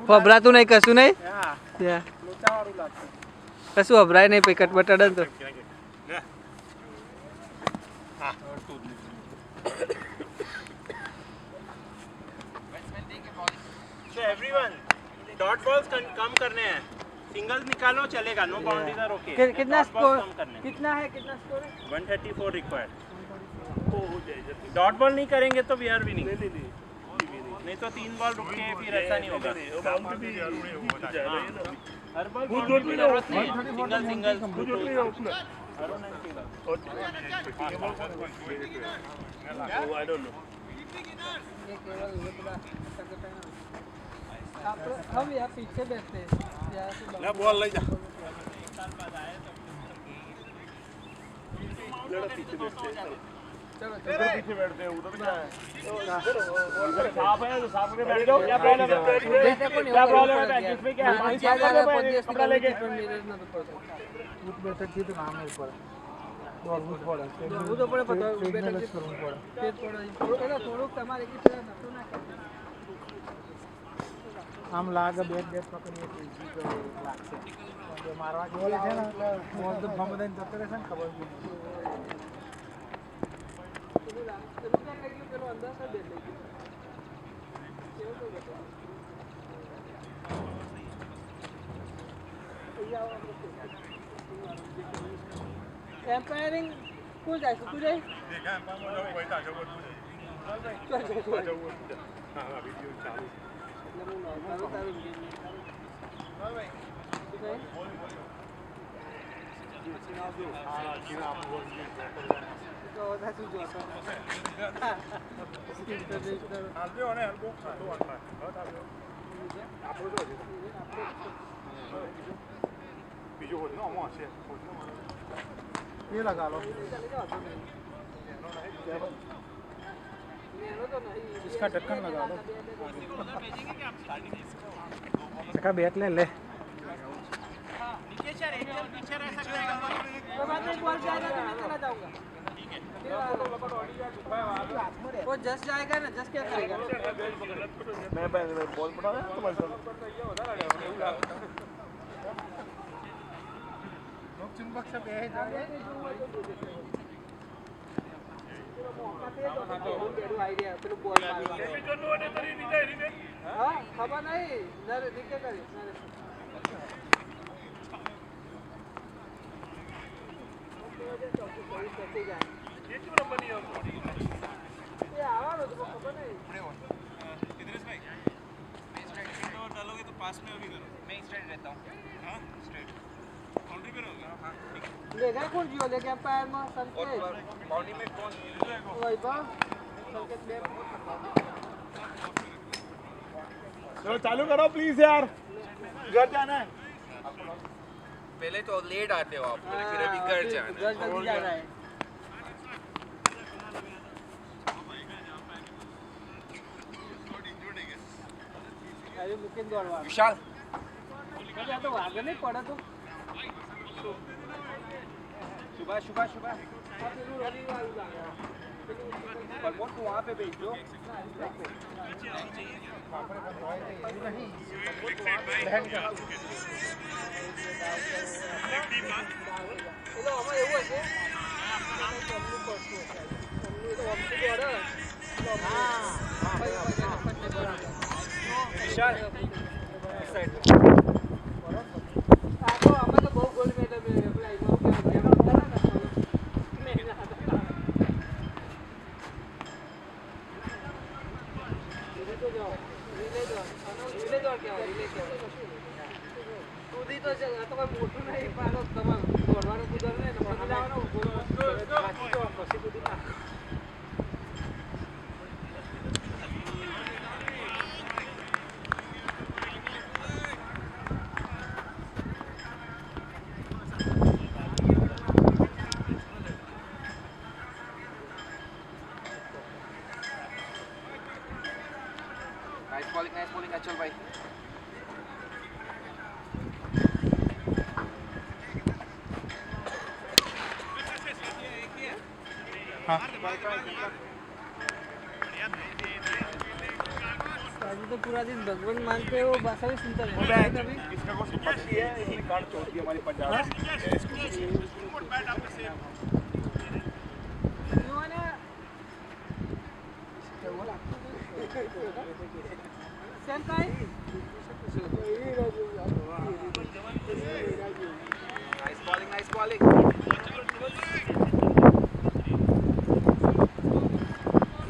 ફભરાતું નહીં કશું નહીં હા ત્યાં લોચાવાળું લાગશે કશું અભરાય નહીં પછી કટબટાડે ને તો So everyone, dot balls कम करने हैं. Singles निकालो चलेगा. No boundaries are okay. कितना Dot balls स्कोर कम करने हैं. कितना है 134 required. डॉट बॉल नहीं करेंगे तो वी आर विनिंग. नहीं तो 3 बॉल रुक के फिर ऐसा नहीं होगा. हर बॉल बाउंड्री की जरूरत नहीं. Single I don't know. हम यहाँ पीछे बैठते हैं ना बॉल ले जा. चलो पीछे बैठते हैं उधर क्या है इधर सांप है तो सांप के बैठ जाओ. क्या प्रॉब्लम है क्या प्रॉब्लम है जिसमें क्या है कपड़ा लेके उठ बैठक की तो काम है ऊपर और उठ पड़ा वो तो पड़े पता बैठक करूं पड़ा पेट पड़ा થોડુંક તમારે એક પેલા નતું ના આમ લાગે બેટ પકડીએ તો ઈઝી તો લાગશે તો મારવા જોઈએ છે ને એટલે બોલ તો ભમ દઈને જતો રહેશે ને ખબર બી નહીં પેલો અંદર સર બેઠ લઈ એમ્પાયરિંગ કોણ જાય છે તું જાય બીજું હોય ને આમાં હશે ये लगा लो इसका ढक्कन लगा लो इसका बैट ले ले वो जस जाएगा ना जस क्या करेगा मैं बॉल पड़ा है तुम्हारे साथ चुंबक से बह जाए खबर नहीं नीचे કરી डालोगे तो पास में अभी करो. मैं स्ट्रेट रहता हूँ. हाँ स्ट्रेट बाउंड्री पे रहोगे. हाँ ठीक है. लेगा कौन जियो लेके एम्पायर में संकेत बाउंड्री में कौन वैभव संकेत બે चलो चालू करो प्लीज यार. घर जाना है. पहले तो लेट आते हो आप फिर अभी घर जाना घर जल्दी जाना है अरे मुकिन दौड़वा विशाल या तो आगे नहीं पड़ा तो सुबह सुबह सुबह प्रमोद को वहाँ पे भेज दो. विशाल અમે તો બહુ ગોલ મેડલ સુધી તો મોટું નહીં પણ તમારે દોડવાનું કુદર નહીં પછી કુદી ના नाइस बॉलिंग अचल भाई. हाँ आज तो पूरा दिन भगवान मानते हो भाषा भी सुनता वो रहता है बैट कभी इसका को सिंपैथी है, इसकी कार्ड छोड़ दी हमारी पंजाब की। Nice bowling, nice bowling.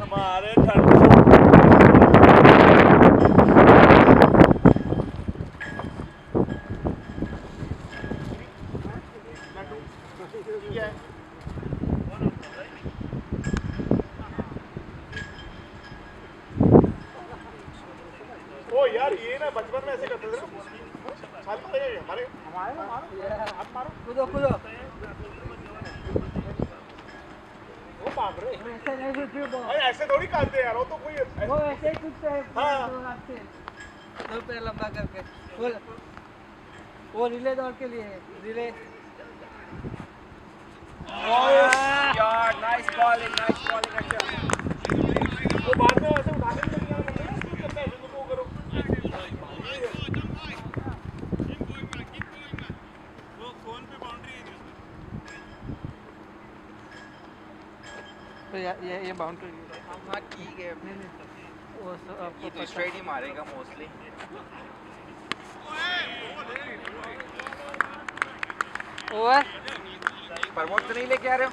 हमारे ठंड ओ यार ये ना बचपन में ऐसे करते थे ना, छाल मारेंगे हमारे हाथ मारो। कूदो कूदो वो मार रहे ऐसे नहीं कुछ अरे ऐसे थोड़ी काटते यार, वो तो कोई वो ऐसे ही कूदते हैं हाँ। दो हाथ से दो पैर लंबा करके वो रिले दौड़ के लिए है रिले यार nice bowling, nice bowling. अच्छा. वो बाद में ऐसे उठाने के लिए करते हैं, ऐसे करते हैं, ऐसे तो करो। तो ये बाउंड्री हाँ ठीक है. वो आपको ये तो स्ट्रेट ही मारेगा मोस्टली. ओवर प्रमोद तो नहीं लेके आ रहे हो?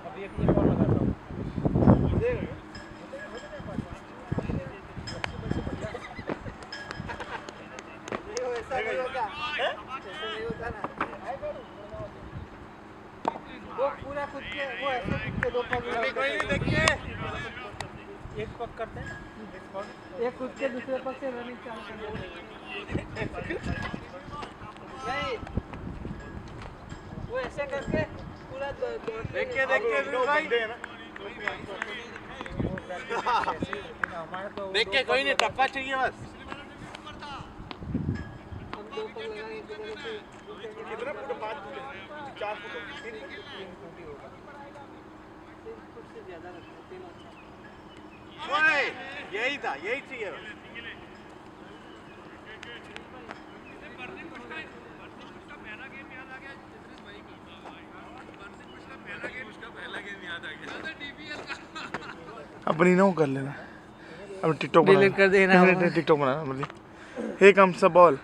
अब ये बॉल लगाता हूँ। ऐसा नहीं होगा ऐसा नहीं होता ना वो पूरा खुद के वो ऐसे खुद के दो पग देखिए एक पक करते हैं ना, एक खुद के दूसरे पग से रनिंग चालू कर नहीं वो ऐसे करके पूरा देखिए भाई हमारे तो देख के कोई नहीं, टप्पा चाहिए बस। हम दो पग लगाएंगे कितना फुट? 5 फुट 4 फुट 3 फुट होगा 3 फुट से ज्यादा रखते हैं 3 अच्छा ओए यही था, यही चाहिए। अपनी ना वो कर लेना, अब टिकटॉक डिलीट कर देना नहीं टिकटॉक बनाना मतलब हे कम्स द बॉल।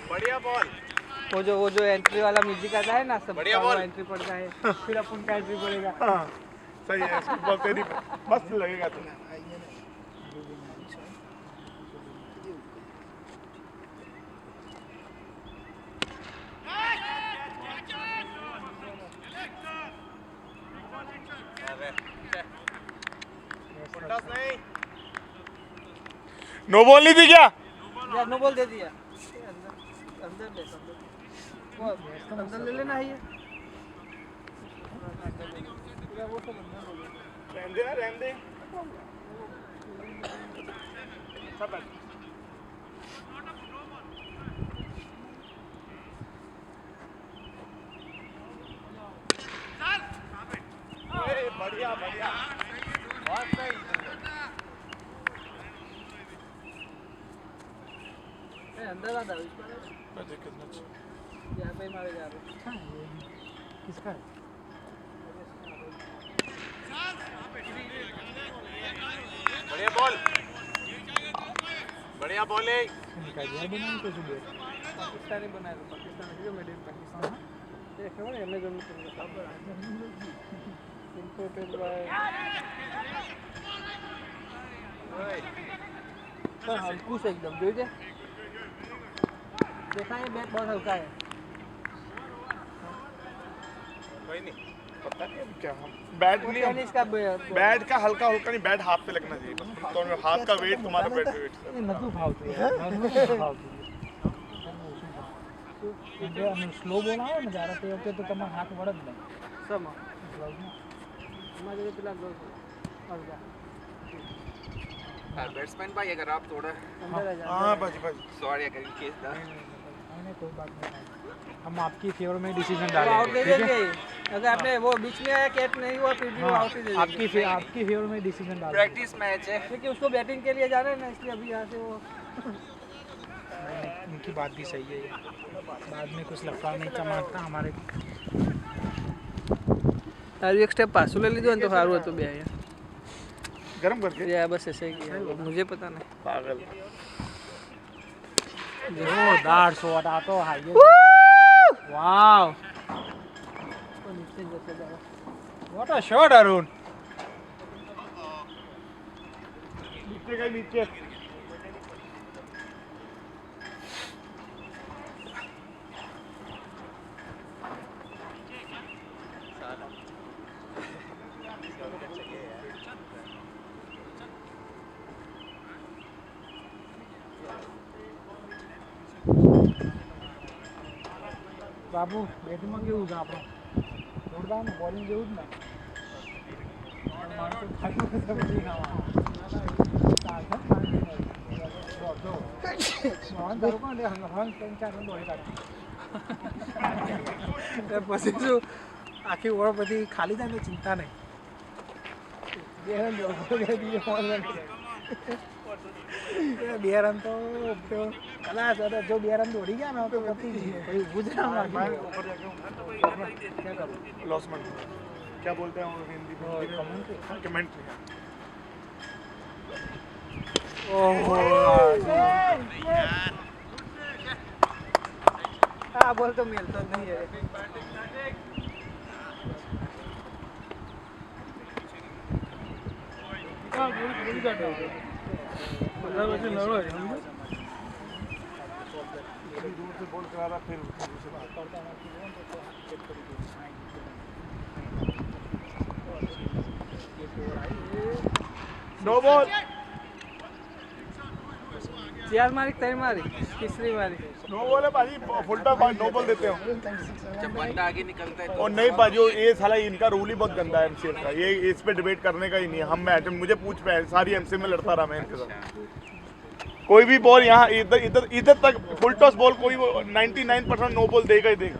बढ़िया बॉल। वो जो एंट्री वाला म्यूजिक आता है ना सब बढ़िया बॉल। एंट्री पड़ता है फिर अपन का एंट्री पड़ेगा हाँ सही है, इसकी बॉल तेरी मस्त लगेगा तुम्हें। नो बॉल नहीं थी क्या? या नो बॉल दे दिया अंदर ले वो अंदर ले लेना है ये या वो तो अंदर हो गया रहने दे ना, रहने दे। सब बैठ। बढ़िया बढ़िया बहुत सही। अंदर आ जाओ यहाँ पे मारे जा रहे किसका है? बढ़िया बॉल, बढ़िया बॉलिंग। पाकिस्तानी बनाया था पाकिस्तान जो मेड इन पाकिस्तान देखो ना अमेज़न में इंपोर्टेड बाय सर हल्कू से एकदम जो जे देखा है बैट बहुत हल्का है कोई नहीं, पता नहीं अब क्या हम बैट नहीं, टेनिस का बैट का हल्का हल्का नहीं, बैट हाथ पे लगना चाहिए बस। तो हाथ का वेट तुम्हारा बैट पे वेट नतू फालतू है, नतू फालतू इंडिया में स्लो बोला हो ना ज़्यादा तेज होते तो तुम्हारा हाथ बढ़त नहीं समा हमारे लिए पिला दो और जा बैट्समैन भाई अगर आप थोड़ा अंदर आ जा हाँ भाजी भाजी सॉरी अगर इन केस दा नहीं कोई बात नहीं, हम आपकी फेवर में डिसीजन वो आउट डालेंगे, दे ठीक है? देंगे अगर आपने वो बीच में आया कैच नहीं हुआ फिर भी वो आउट ही दे देंगे आपकी फेवर में डिसीजन डालेंगे। प्रैक्टिस मैच है क्योंकि उसको बैटिंग के लिए जा रहे हैं ना इसलिए अभी यहाँ से वो नहीं, उनकी बात भी सही है, बाद में कुछ लफड़ा नहीं चमाकता हमारे। आज एक स्टेप पास ले लीजिए तो सारू હતું બે અહીંયા गरम करके या बस ऐसे ही किया मुझे पता नहीं पागल जोरदार शॉट आ तो हाईएस्ट वाओ तो नीचे जैसे जाओ व्हाट अ शॉट अरुण नीचे गए नीचे બાબુ બેટિંગમાં કેવું છે આપણું જોરદાર ને બોલિંગ જેવું જ ને માણસો ખાલી બધી ખાવા મોહન તારું કોણ હન 3-4 રન દોડી કાઢે પછી શું આખી ઓવર બધી ખાલી જાય તો ચિંતા નહીં 2 રન બે રન તો કલાસ હતા જો 2 રન દોડી ગયા ને તો પતી ગયું પછી ગુજરાત क्या करूं लॉसमेंट क्या बोलते हैं हिंदी में कमेंट्री ओहो हाँ बोल तो मिलता नहीं है दूर से बॉल करा रहा फिर नो बॉल चार मारी तय मारी तीसरी मारी नो बॉल है भाजी फुल टॉप नो बॉल देते हो जब बंदा आगे निकलता है और नहीं भाजी ये साला इनका रूल ही बहुत गंदा है एमसीएल का ये इस पे डिबेट करने का ही नहीं है हम मैच मुझे पूछ पे सारी एमसीएल में लड़ता रहा मैं इनके साथ कोई भी बॉल यहाँ इधर इधर इधर तक फुल टॉस बॉल कोई 99% नो बॉल देगा ही देगा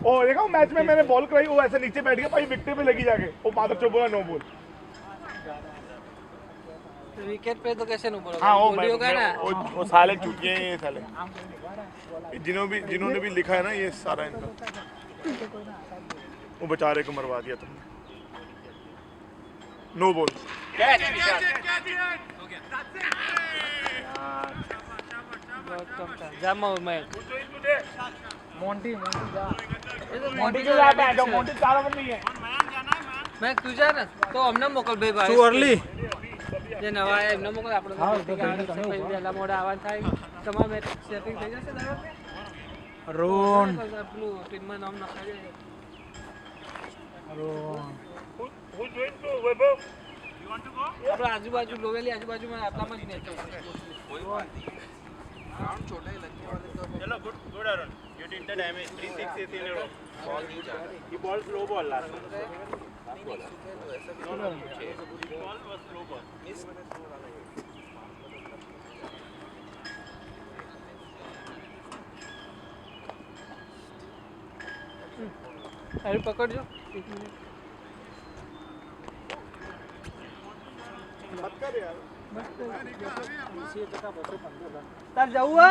ओ देखा मैच में मैंने बॉल कराई वो ऐसे नीचे बैठ गया भाई विकेट पे लगी जाके वो मादर चौक बोला नो बॉल विकेट पे तो कैसे नहीं बोला हाँ बॉडी होगा ना वो साले चूतिए हैं ये साले जिन्होंने भी लिखा है ना ये सारा इनका वो बेचारे को मरवा दिया तुमने नो बॉल बहुत कम था जामा मैं मोंटी जा ये तो मोंटी के जाता है जो मोंटी 4 ओवर नहीं है मैं तू जा ना तो हमने मोकल भाई टू अर्ली જે નવા આયા એમને મોકલ આપણે હા, તો તો તમે પછી વહેલા મોડા આવવાનું થાય તમારે મેચ સેટિંગ થઈ જશે બરાબર અરુણ પેલું ટીમમાં નામ નખાઈ જાય અરુણ આપણે આજુબાજુ લોવેલી આજુબાજુમાં આટલામાં જ મેચ कोई बात नहीं ग्राउंड छोटा ही लगने वाले तो चलो good good Arun you did the damage 3-6 18 ball नहीं जा रहा ये बॉल स्लो बॉल लास्ट नहीं नहीं सुखे तो ऐसा भी ball was slow ball miss अरे पकड़ जो 1 मिनट मत कर यार તાર જવું હે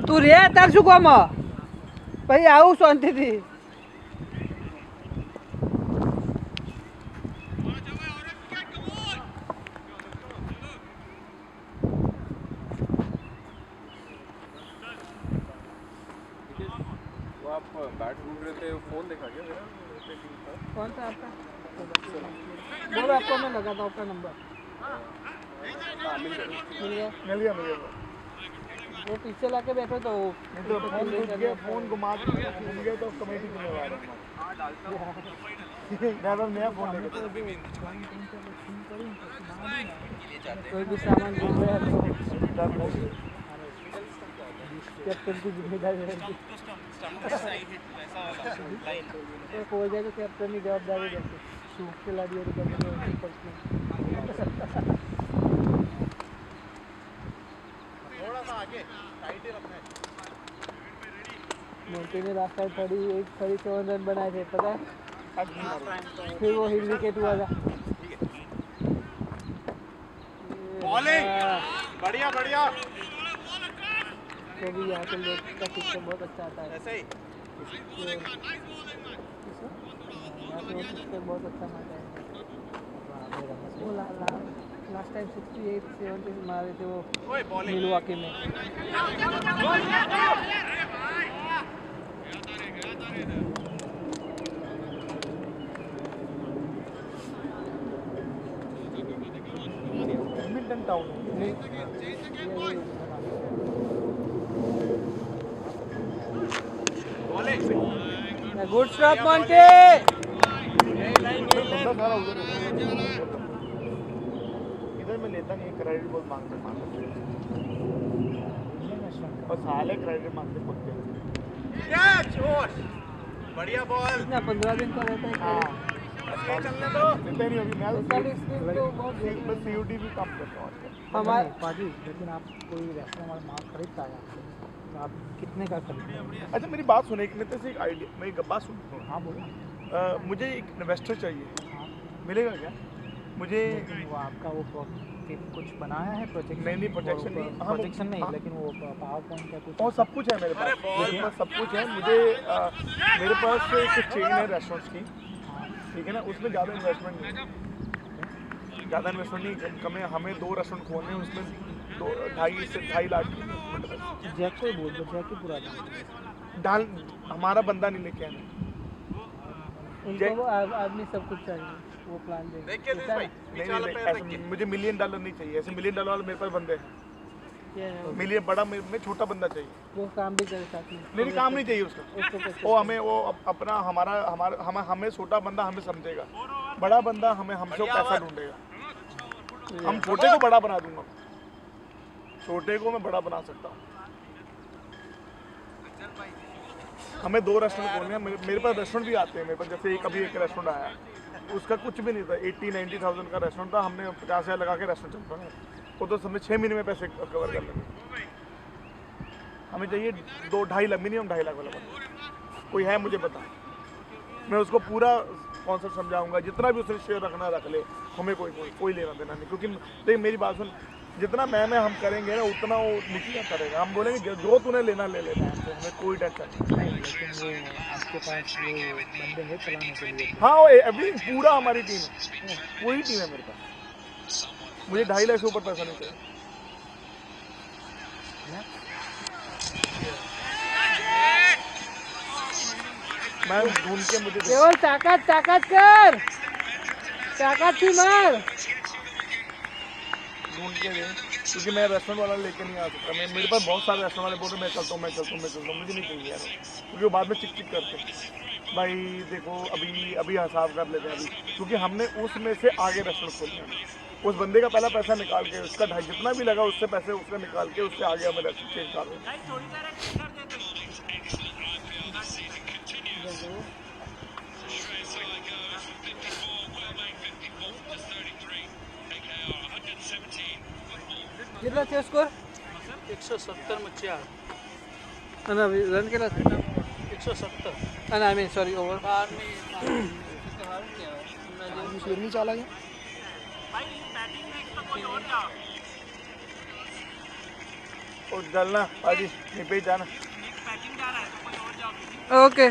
તું રે તાર શું કામ ભાઈ આવું શાંતિથી वो आप बैट ढूंढ रहे थे फोन देखा क्या मेरा कौन सा आपका बोलो आपको मैं लगाता हूँ आपका नंबर मिल गया मिल गया वो पीछे लाके बैठो तो तो फोन घुमा के घूम गए तो कमेटी जिम्मेवार है मैं नया फोन लेके कोई भी सामान घूम रहा है तो कैप्टन की जिम्मेदारी रहेगी तो हो जाए तो कैप्टन की जवाबदारी रहती सूख के ला दिया तो थोड़ा सा आगे टाइट ही रखना है मोन्टी ने लास्ट टाइम 37 रन बनाए थे पता है फिर वो हिल विकेट हुआ था बॉलिंग बढ़िया बढ़िया तो भी यहाँ से लोग का सिस्टम बहुत अच्छा आता है ऐसे ही सिस्टम बहुत अच्छा मारता है वो लास्ट टाइम 68 70 मारे थे वो मिलवाकी में badminton town good stop Monty इधर मैं लेता नहीं क्रेडिट बहुत मांगते और साले क्रेडिट मांगते पक्के बढ़िया बॉल ना 15 दिन का रहता है चलने दो देते नहीं अभी मैं 45 दिन तो बहुत बस सीयूटी भी काम करता हूँ हमारे पाजी लेकिन आप कोई रेस्टोरेंट वाला माल खरीदता है तो आप कितने का खरीदते हैं? अच्छा मेरी बात सुने एक मिनट से एक आइडिया मैं एक बात सुनता हूँ हाँ बोलो मुझे एक इन्वेस्टर चाहिए हाँ मिलेगा क्या मुझे लेकिन वो आपका वो कुछ बनाया है प्रोजेक्ट नहीं प्रोजेक्शन नहीं हाँ, प्रोजेक्शन नहीं हाँ। लेकिन वो पावर पॉइंट का कुछ और सब कुछ है मेरे पास सब कुछ है मुझे मेरे पास कुछ चेन है रेस्टोरेंट्स की ठीक है ना उसमें ज़्यादा इन्वेस्टमेंट नहीं ज़्यादा इन्वेस्टमेंट नहीं कम है हमें 2 रेस्टोरेंट खोलने हैं उसमें 2.5 से 2.5 लाख की जैक को बोल दो जैक ही पूरा था डाल हमारा बंदा नहीं लेके आना उनको वो आदमी सब कुछ चाहिए वो प्लान देंगे नहीं ऐसे मुझे $1 मिलियन नहीं चाहिए ऐसे $1 मिलियन वाले मेरे पास बंदे हैं क्या है मिलियन बड़ा मैं छोटा बंदा चाहिए वो काम भी करे साथ में नहीं काम नहीं चाहिए उसका उसको कैसे वो हमें वो अपना हमारा हमें छोटा बंदा हमें समझेगा बड़ा बंदा हमें हमसे पैसा ढूंढेगा हम छोटे को बड़ा बना दूंगा छोटे को मैं बड़ा बना सकता हूँ हमें 2 रेस्टोरेंट खोलने हैं मेरे पास रेस्टोरेंट भी आते हैं मेरे पास जैसे अभी एक रेस्टोरेंट आया उसका कुछ भी नहीं था 80-90,000 का रेस्टोरेंट था हमने 50,000 लगा के रेस्टोरेंट चलता है वो तो हमने 6 महीने में पैसे कवर कर लेंगे हमें चाहिए 2-2.5 लाख मिनिमम 2.5 लाख वाला बंदा कोई है मुझे बता मैं उसको पूरा कॉन्सेप्ट समझाऊंगा जितना भी उसने शेयर रखना रख ले हमें कोई लेना देना नहीं क्योंकि देखिए मेरी बात सुन जितना मैं हम करेंगे ना उतना वो निकला करेगा हम बोलेंगे जो तूने लेना ले लेना है हमें कोई टेंशन नहीं लेकिन वो आपके पास वो बंदे हैं चलाने के लिए हाँ वो अभी पूरा हमारी टीम है पूरी टीम है मेरे पास मुझे 2.5 लाख से ऊपर पैसा नहीं चाहिए मैं ढूंढ के मुझे केवल ताकत कर ताकत से मार ढूंढ के दे क्योंकि मैं रेस्टोरेंट वाला लेके नहीं आ सकता मैं मेरे पास बहुत सारे रेस्टोरेंट वाले बोल रहे मैं चलता हूँ मुझे नहीं चाहिए यार क्योंकि वो बाद में चिक करते हैं भाई देखो अभी हिसाब कर लेते हैं अभी क्योंकि हमने उसमें से आगे रेस्टोरेंट खोले हैं उस बंदे का पहला पैसा निकाल के उसका जितना भी लगा उससे पैसे उसका निकाल के उससे आगे हमें रेस्टोरेंट चेंज कर कितना थे स्कोर 170 मुच्छिया अना रन केला 170 अना आई मीन सॉरी ओवर शेरनी चाला गया और चलना अजी नहीं पे जाना ओके